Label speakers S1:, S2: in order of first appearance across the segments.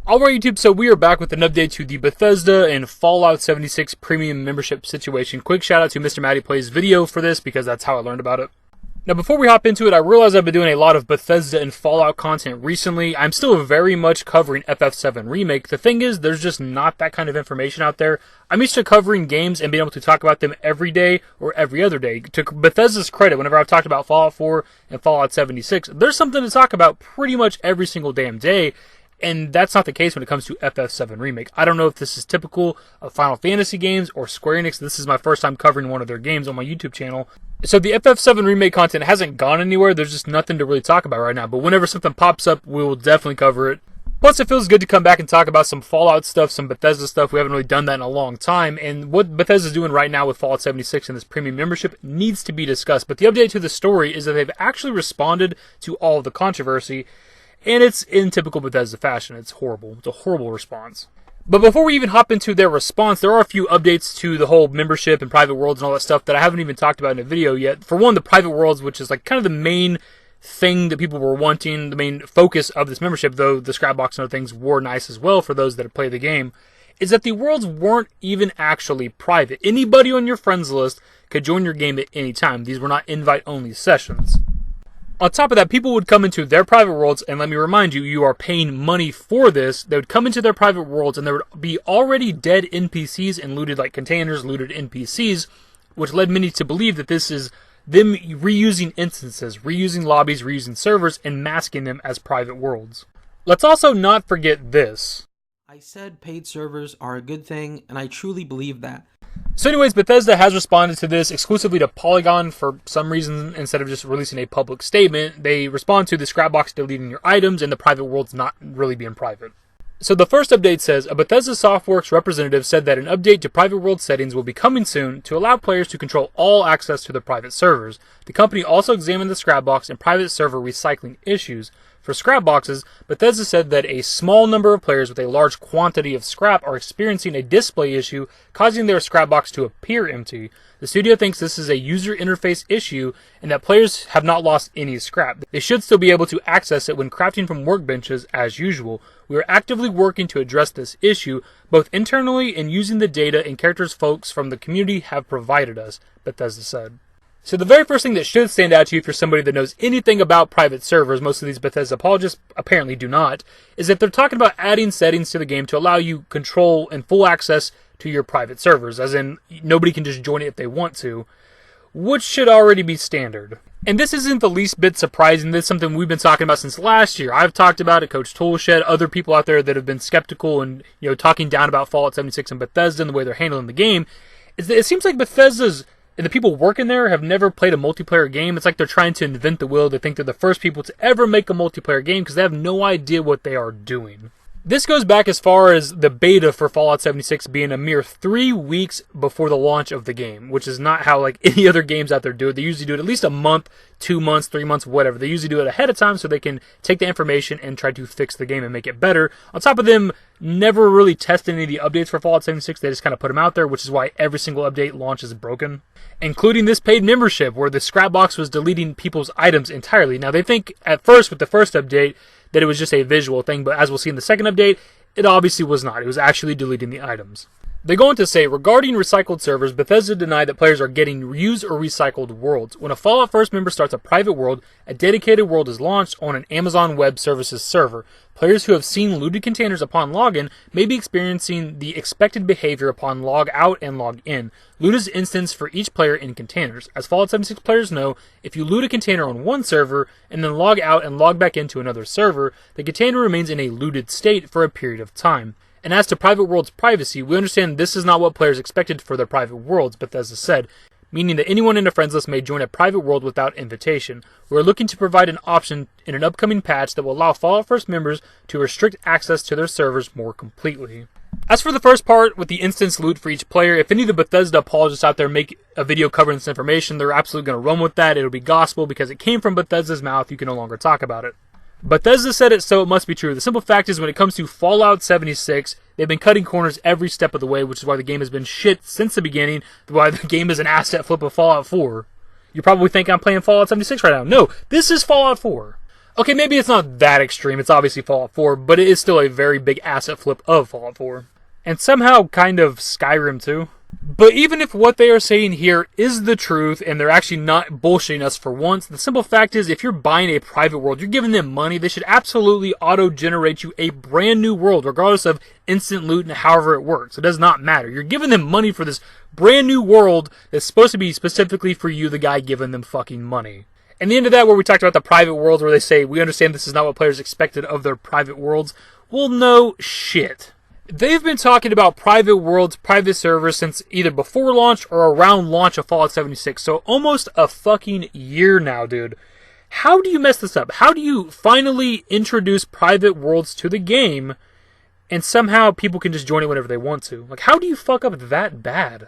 S1: Alright YouTube, so we are back with an update to the Bethesda and Fallout 76 premium membership situation. Quick shout out to Mr. Matty Plays video for this because that's how I learned about it. Now before we hop into it, I realize I've been doing a lot of Bethesda and Fallout content recently. I'm still very much covering FF7 Remake. The thing is, there's just not that kind of information out there. I'm used to covering games and being able to talk about them every day or every other day. To Bethesda's credit, whenever I've talked about Fallout 4 and Fallout 76, there's something to talk about pretty much every single damn day. And that's not the case when it comes to FF7 Remake. I don't know if this is typical of Final Fantasy games or Square Enix. This is my first time covering one of their games on my YouTube channel. So the FF7 Remake content hasn't gone anywhere. There's just nothing to really talk about right now. But whenever something pops up, we will definitely cover it. Plus, it feels good to come back and talk about some Fallout stuff, some Bethesda stuff. We haven't really done that in a long time. And what Bethesda's doing right now with Fallout 76 and this premium membership needs to be discussed. But the update to the story is that they've actually responded to all of the controversy. And it's in typical Bethesda fashion. It's horrible. It's a horrible response. But before we even hop into their response, there are a few updates to the whole membership and private worlds and all that stuff that I haven't even talked about in a video yet. For one, the private worlds, which is like kind of the main thing that people were wanting, the main focus of this membership, though the scrapbox and other things were nice as well for those that have played the game, is that the worlds weren't even actually private. Anybody on your friends list could join your game at any time. These were not invite-only sessions. On top of that, people would come into their private worlds, and let me remind you, you are paying money for this. They would come into their private worlds, and there would be already dead NPCs and looted like containers, looted NPCs, which led many to believe that this is them reusing instances, reusing lobbies, reusing servers, and masking them as private worlds. Let's also not forget this.
S2: I said paid servers are a good thing, and I truly believe that.
S1: So anyways, Bethesda has responded to this exclusively to Polygon for some reason. Instead of just releasing a public statement, they respond to the scrapbox deleting your items and the private worlds not really being private. So the first update says, a Bethesda Softworks representative said that an update to private world settings will be coming soon to allow players to control all access to their private servers. The company also examined the scrapbox and private server recycling issues. For scrapboxes, Bethesda said that a small number of players with a large quantity of scrap are experiencing a display issue, causing their scrapbox to appear empty. The studio thinks this is a user interface issue and that players have not lost any scrap. They should still be able to access it when crafting from workbenches as usual. We are actively working to address this issue, both internally and using the data and characters folks from the community have provided us, Bethesda said. So the very first thing that should stand out to you if you're somebody that knows anything about private servers, most of these Bethesda apologists apparently do not, is that they're talking about adding settings to the game to allow you control and full access to your private servers, as in nobody can just join it if they want to, which should already be standard. And this isn't the least bit surprising. This is something we've been talking about since last year. I've talked about it, Coach Toolshed, other people out there that have been skeptical and talking down about Fallout 76 and Bethesda and the way they're handling the game. It seems like Bethesda's and the people working there have never played a multiplayer game. It's like they're trying to invent the wheel. They think they're the first people to ever make a multiplayer game because they have no idea what they are doing. This goes back as far as the beta for Fallout 76 being a mere 3 weeks before the launch of the game, which is not how like any other games out there do it. They usually do it at least a month, 2 months, 3 months, whatever. They usually do it ahead of time so they can take the information and try to fix the game and make it better. On top of them never really testing any of the updates for Fallout 76, they just kind of put them out there, which is why every single update launch is broken. Including this paid membership where the scrapbox was deleting people's items entirely. Now they think at first with the first update that it was just a visual thing, but as we'll see in the second update, it obviously was not. It was actually deleting the items. They go on to say, regarding recycled servers, Bethesda denied that players are getting reused or recycled worlds. When a Fallout First member starts a private world, a dedicated world is launched on an Amazon Web Services server. Players who have seen looted containers upon login may be experiencing the expected behavior upon log out and log in. Loot is instanced for each player in containers. As Fallout 76 players know, if you loot a container on one server and then log out and log back into another server, the container remains in a looted state for a period of time. And as to private worlds privacy, we understand this is not what players expected for their private worlds, Bethesda said, meaning that anyone in a friends list may join a private world without invitation. We are looking to provide an option in an upcoming patch that will allow Fallout First members to restrict access to their servers more completely. As for the first part, with the instance loot for each player, if any of the Bethesda apologists out there make a video covering this information, they're absolutely going to run with that. It'll be gospel because it came from Bethesda's mouth. You can no longer talk about it. Bethesda said it, so it must be true. The simple fact is when it comes to Fallout 76, they've been cutting corners every step of the way, which is why the game has been shit since the beginning, why the game is an asset flip of Fallout 4. You probably think I'm playing Fallout 76 right now. No, this is Fallout 4. Okay, maybe it's not that extreme. It's obviously Fallout 4, but it is still a very big asset flip of Fallout 4. And somehow kind of Skyrim too. But even if what they are saying here is the truth, and they're actually not bullshitting us for once, the simple fact is if you're buying a private world, you're giving them money, they should absolutely auto-generate you a brand new world, regardless of instant loot and however it works. It does not matter. You're giving them money for this brand new world that's supposed to be specifically for you, the guy giving them fucking money. And the end of that, where we talked about the private worlds, where they say, we understand this is not what players expected of their private worlds. Well, no shit. They've been talking about private worlds, private servers since either before launch or around launch of Fallout 76. So almost a fucking year now, dude. How do you mess this up? How do you finally introduce private worlds to the game and somehow people can just join it whenever they want to? Like, how do you fuck up that bad?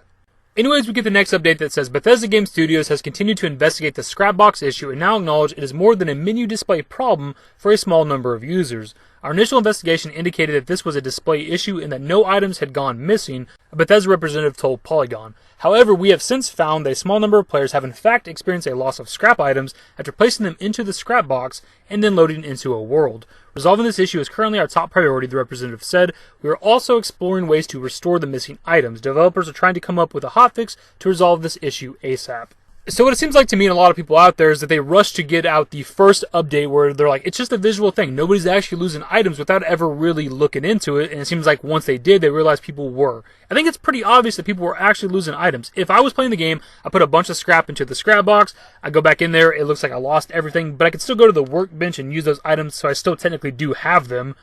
S1: Anyways, we get the next update that says Bethesda Game Studios has continued to investigate the scrapbox issue and now acknowledge it is more than a menu display problem for a small number of users. Our initial investigation indicated that this was a display issue and that no items had gone missing, a Bethesda representative told Polygon. However, we have since found that a small number of players have in fact experienced a loss of scrap items after placing them into the scrap box and then loading into a world. Resolving this issue is currently our top priority, the representative said. We are also exploring ways to restore the missing items. Developers are trying to come up with a hotfix to resolve this issue ASAP. So what it seems like to me and a lot of people out there is that they rush to get out the first update where they're like, it's just a visual thing. Nobody's actually losing items without ever really looking into it. And it seems like once they did, they realized people were. I think it's pretty obvious that people were actually losing items. If I was playing the game, I put a bunch of scrap into the scrap box. I go back in there. It looks like I lost everything, but I could still go to the workbench and use those items. So I still technically do have them.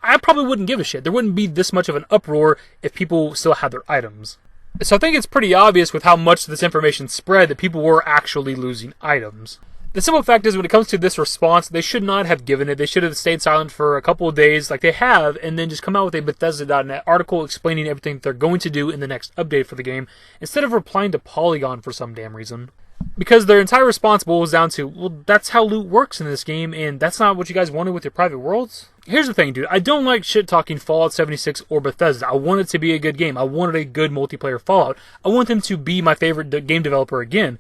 S1: I probably wouldn't give a shit. There wouldn't be this much of an uproar if people still had their items. So I think it's pretty obvious with how much this information spread that people were actually losing items. The simple fact is when it comes to this response, they should not have given it. They should have stayed silent for a couple of days like they have and then just come out with a Bethesda.net article explaining everything they're going to do in the next update for the game instead of replying to Polygon for some damn reason. Because their entire response boils down to, well, that's how loot works in this game, and that's not what you guys wanted with your private worlds? Here's the thing, dude. I don't like shit-talking Fallout 76 or Bethesda. I want it to be a good game. I wanted a good multiplayer Fallout. I want them to be my favorite game developer again.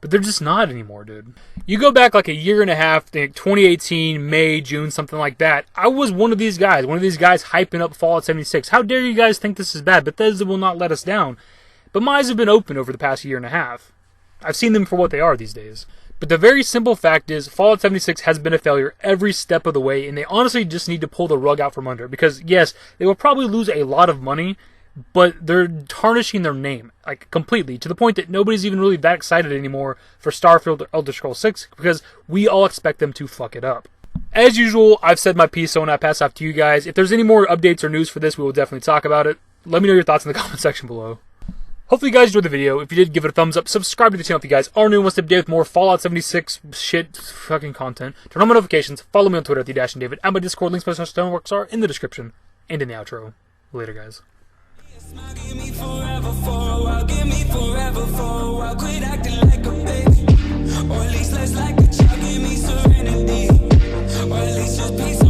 S1: But they're just not anymore, dude. You go back like a year and a half, 2018, May, June, something like that. I was one of these guys hyping up Fallout 76. How dare you guys think this is bad? Bethesda will not let us down. But my eyes have been open over the past year and a half. I've seen them for what they are these days. But the very simple fact is, Fallout 76 has been a failure every step of the way, and they honestly just need to pull the rug out from under. Because, yes, they will probably lose a lot of money, but they're tarnishing their name, like, completely, to the point that nobody's even really that excited anymore for Starfield or Elder Scrolls 6, because we all expect them to fuck it up. As usual, I've said my piece, so when I pass off to you guys, if there's any more updates or news for this, we will definitely talk about it. Let me know your thoughts in the comment section below. Hopefully you guys enjoyed the video. If you did, give it a thumbs up. Subscribe to the channel if you guys are new and want to update with more Fallout 76 shit fucking content. Turn on my notifications. Follow me on Twitter at @TheDashAndDavid. And my Discord links, my social networks are in the description and in the outro. Later, guys.
S3: Give me forever for a while, give me forever for a while. Quit acting like a baby, or at least less like a child. Give me serenity, or at least just peace.